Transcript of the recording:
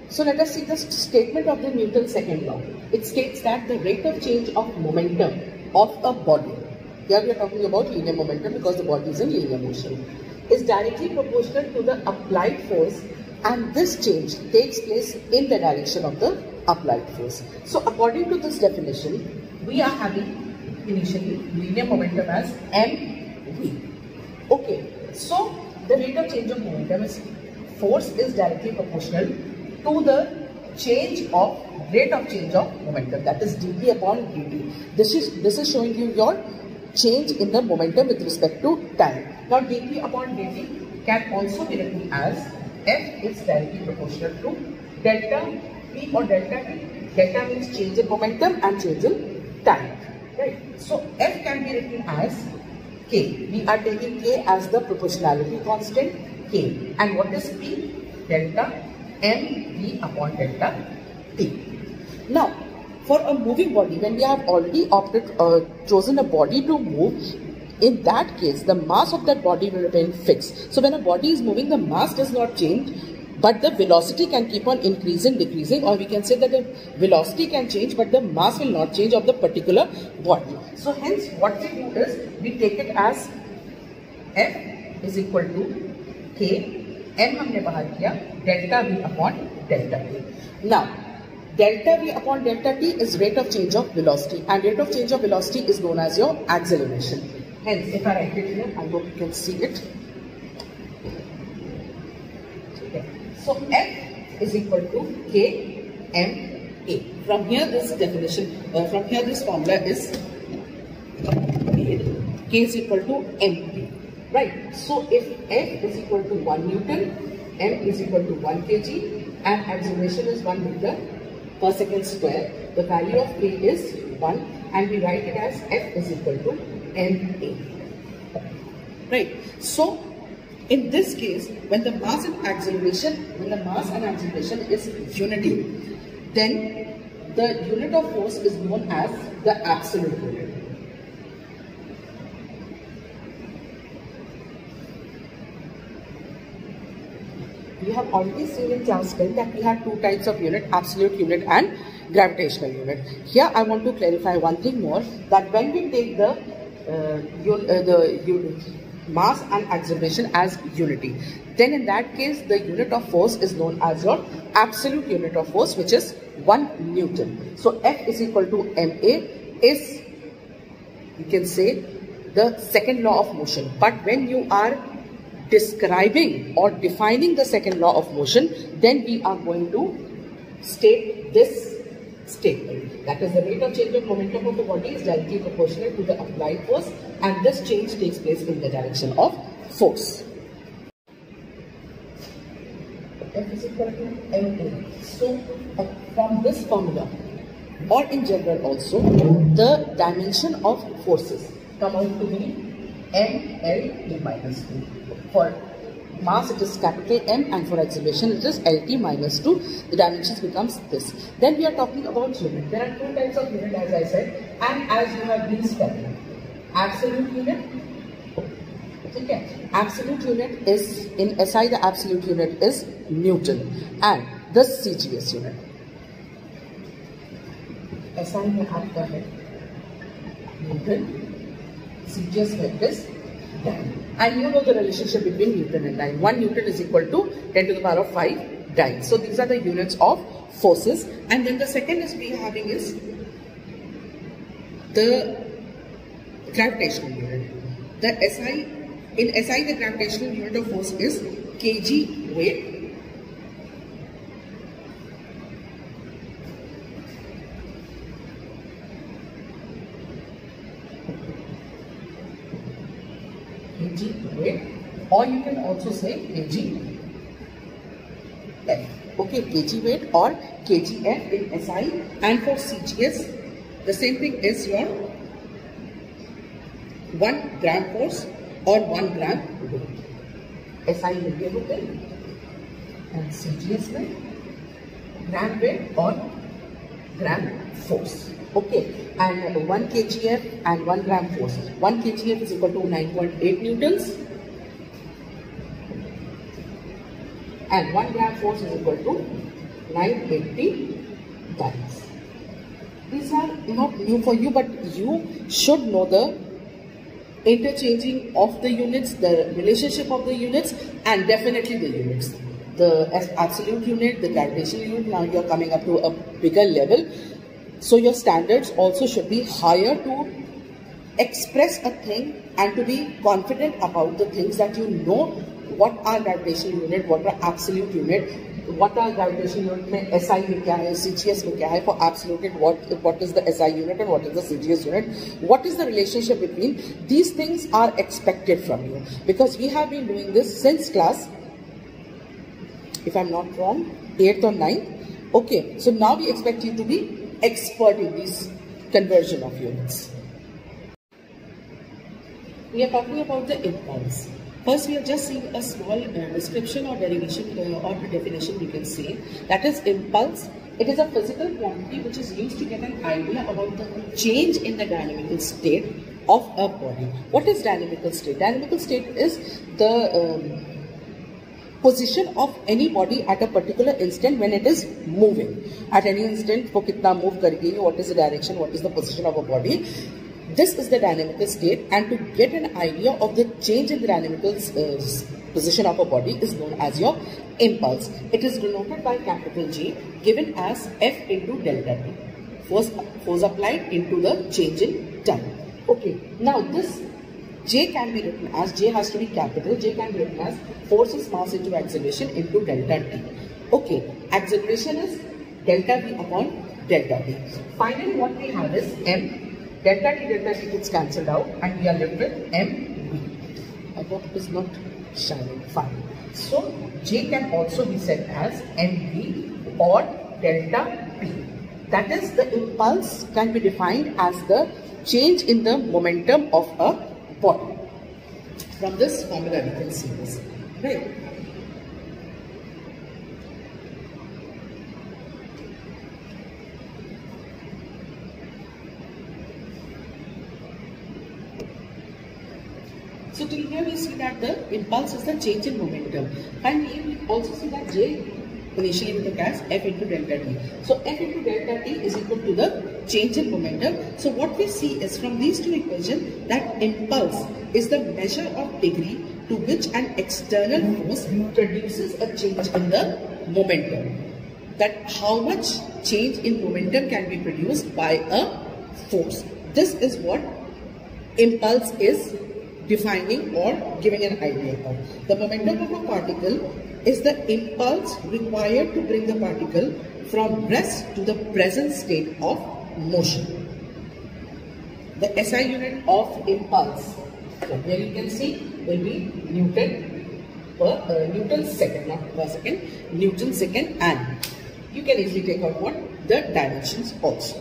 So let us see the statement of the Newton's second law. It states that the rate of change of momentum of a body, here we are talking about linear momentum because the body is in linear motion, is directly proportional to the applied force, and this change takes place in the direction of the applied force. So according to this definition, we are having initially linear momentum as mv. Okay, so the rate of change of momentum is force is directly proportional to the change of rate of change of momentum, that is dp upon dt. This is showing you your change in the momentum with respect to time. Now dp upon dt can also be written as f is directly proportional to delta p or delta t. Delta means change in momentum and change in time. Right. So f can be written as k. We are taking k as the proportionality constant k. And what is p? Delta mv upon delta t. Now, for a moving body, when we have already chosen a body to move, in that case, the mass of that body will remain fixed. So when a body is moving, the mass does not change, but the velocity can keep on increasing, decreasing, or we can say that the velocity can change, but the mass will not change of the particular body. So hence, what we do is, we take it as F is equal to K, M हमने बाहर किया, delta V upon delta T. Now, delta V upon delta T is rate of change of velocity, and rate of change of velocity is known as your acceleration. Hence, if I write it here, I hope you can see it. Okay. So F is equal to K M A. From here, this definition, from here, this formula is made. K is equal to MP. Right. So if F is equal to 1 Newton, M is equal to 1 kg, and acceleration is 1 meter per second square, the value of K is 1, and we write it as F is equal to MA. Right. So in this case, when the mass and acceleration is unity, then the unit of force is known as the absolute unit. We have already seen in class 10 that we have two types of unit, absolute unit and gravitational unit. Here I want to clarify one thing more, that when we take the mass and acceleration as unity, then in that case the unit of force is known as your absolute unit of force, which is 1 Newton. So F is equal to MA is, you can say, the second law of motion. But when you are describing or defining the second law of motion, then we are going to state this statement, that is the rate of change of momentum of the body is directly proportional to the applied force, and this change takes place in the direction of force. F is equal to MA. So from this formula, or in general also, the dimension of forces come out to be MLT minus 2. For mass it is capital M, and for acceleration it is LT minus 2. The dimensions becomes this. Then we are talking about unit. There are two types of unit, as I said, and as you have been studying. Absolute unit. Okay. Absolute unit is, in SI the absolute unit is Newton, and the CGS unit. SI में आपका है Newton, CGS में is dyne. And you know the relationship between Newton and dyne. 1 Newton is equal to 10 to the power of 5 dyne. So these are the units of forces. And then the second is we are having is the gravitational unit. The SI, in SI the gravitational unit of force is kg weight or you can also say kgf. Okay, kg weight or kgf in SI, and for CGS the same thing is your 1 gram force or 1 gram weight. SI में होते हैं and CGS में gram weight or gram force. Okay, and 1 kgf and 1 gram force. 1 kgf is equal to 9.8 newtons and 1 gram force is equal to 980 dynes. These are not new for you, but you should know the interchanging of the units, the relationship of the units, and definitely the units. The absolute unit, the gravitational unit, now you are coming up to a bigger level. So your standards also should be higher to express a thing and to be confident about the things that you know. What are gravitational unit, what are absolute unit, what are gravitational unit में SI में क्या है, CGS में क्या है, for absolute unit what is the SI unit and what is the CGS unit, what is the relationship between these things are expected from you, because we have been doing this since class, if I'm not wrong, 8th or 9th. Okay, so now we expect you to be expert in this conversion of units. We are talking about the impulse. First, we are just seeing a small description or derivation or definition, we can say. That is impulse. It is a physical quantity which is used to get an idea about the change in the dynamical state of a body. What is dynamical state? Dynamical state is the position of any body at a particular instant when it is moving. At any instant, for kitna move karegi, what is the direction, what is the position of a body. This is the dynamical state, and to get an idea of the change in the dynamical position of a body is known as your impulse. It is denoted by capital G, given as F into delta T. Force applied into the change in time. Okay, now this J can be written as, J has to be capital, J can be written as force is mass into acceleration into delta T. Okay, acceleration is delta V upon delta T. Finally, what we have is M. Delta T gets cancelled out and we are left with MV. Our book is not shining fine. So J can also be said as MV or delta P. That is, the impulse can be defined as the change in the momentum of a body. From this formula we can see this. Right. So till here we see that the impulse is the change in momentum. Finally, we also see that J initially we took as F into delta T. So F into delta T is equal to the change in momentum. So what we see is from these two equations that impulse is the measure of degree to which an external force produces a change in the momentum. That how much change in momentum can be produced by a force. This is what impulse is defining or giving an idea of. The momentum of a particle is the impulse required to bring the particle from rest to the present state of motion. The SI unit of impulse, so here you can see, will be Newton second, not per second, Newton second, and you can easily take out what? The dimensions also.